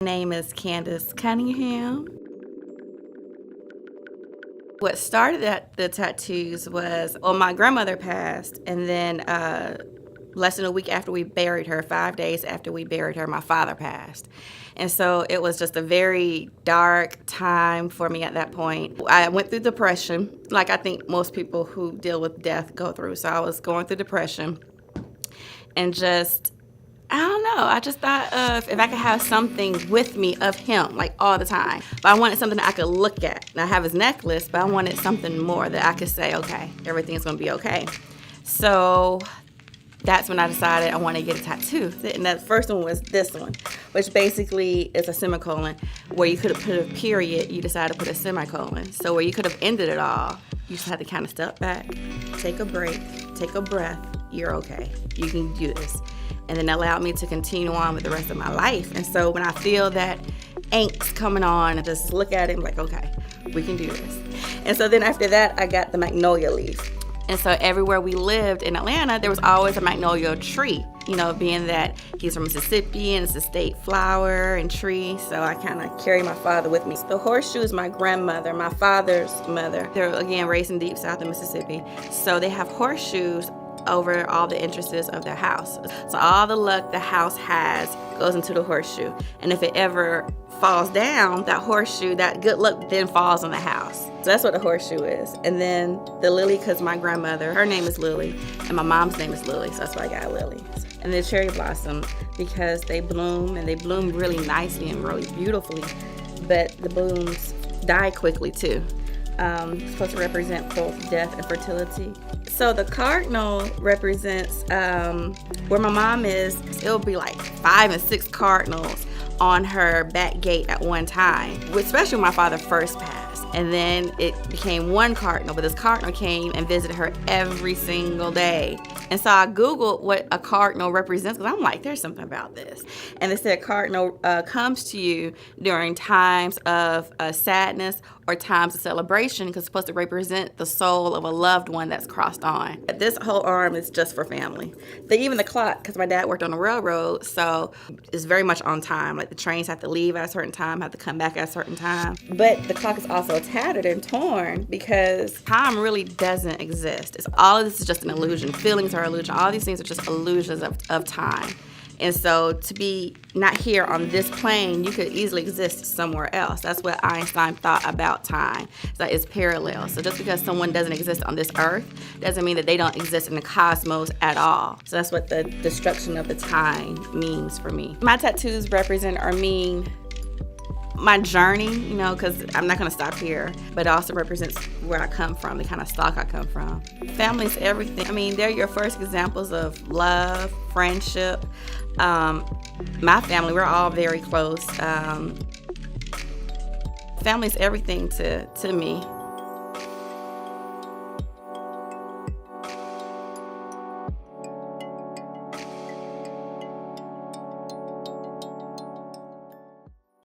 My name is Candace Cunningham. What started the tattoos was, well, my grandmother passed, and then less than a week after we buried her, 5 days after we buried her, my father passed. And so it was just a very dark time for me at that point. I went through depression, like I think most people who deal with death go through. So I was going through depression and just, I don't know. I just thought of if I could have something with me of him, like all the time. But I wanted something that I could look at. And I have his necklace, but I wanted something more that I could say, okay, everything's gonna be okay. So that's when I decided I wanted to get a tattoo. And that first one was this one, which basically is a semicolon. Where you could have put a period, you decided to put a semicolon. So where you could have ended it all, you just had to kind of step back, take a break, take a breath. You're okay. You can do this. And then allowed me to continue on with the rest of my life. And so when I feel that angst coming on, I just look at it and I'm like, okay, we can do this. And so then after that, I got the magnolia leaf. And so everywhere we lived in Atlanta, there was always a magnolia tree, you know, being that he's from Mississippi and it's a state flower and tree. So I kind of carry my father with me. The horseshoe is my grandmother, my father's mother. They're, again, raised in deep south of Mississippi. So they have horseshoes over all the entrances of their house. So all the luck the house has goes into the horseshoe. And if it ever falls down, that horseshoe, that good luck then falls on the house. So that's what the horseshoe is. And then the lily, because my grandmother, her name is Lily, and my mom's name is Lily, so that's why I got Lily. And the cherry blossom, because they bloom, and they bloom really nicely and really beautifully, but the blooms die quickly too. Supposed to represent both death and fertility. So the cardinal represents where my mom is. It'll be like 5 and 6 cardinals on her back gate at one time, especially when my father first passed. And then it became one cardinal, but this cardinal came and visited her every single day. And so I Googled what a cardinal represents, because I'm like, there's something about this. And they said cardinal comes to you during times of sadness or times of celebration, because it's supposed to represent the soul of a loved one that's crossed on. This whole arm is just for family. Even the clock, because my dad worked on the railroad, so it's very much on time. Like the trains have to leave at a certain time, have to come back at a certain time. But the clock is also tattered and torn because time really doesn't exist. All of this is just an illusion. Feelings are illusion. All these things are just illusions of time. And so to be not here on this plane, you could easily exist somewhere else. That's what Einstein thought about time. That it's parallel. So just because someone doesn't exist on this earth doesn't mean that they don't exist in the cosmos at all. So that's what the destruction of the time means for me. My tattoos represent or mean my journey, you know, because I'm not going to stop here, but it also represents where I come from, the kind of stock I come from. Family's everything. I mean, they're your first examples of love, friendship. My family, we're all very close. Family's everything to me.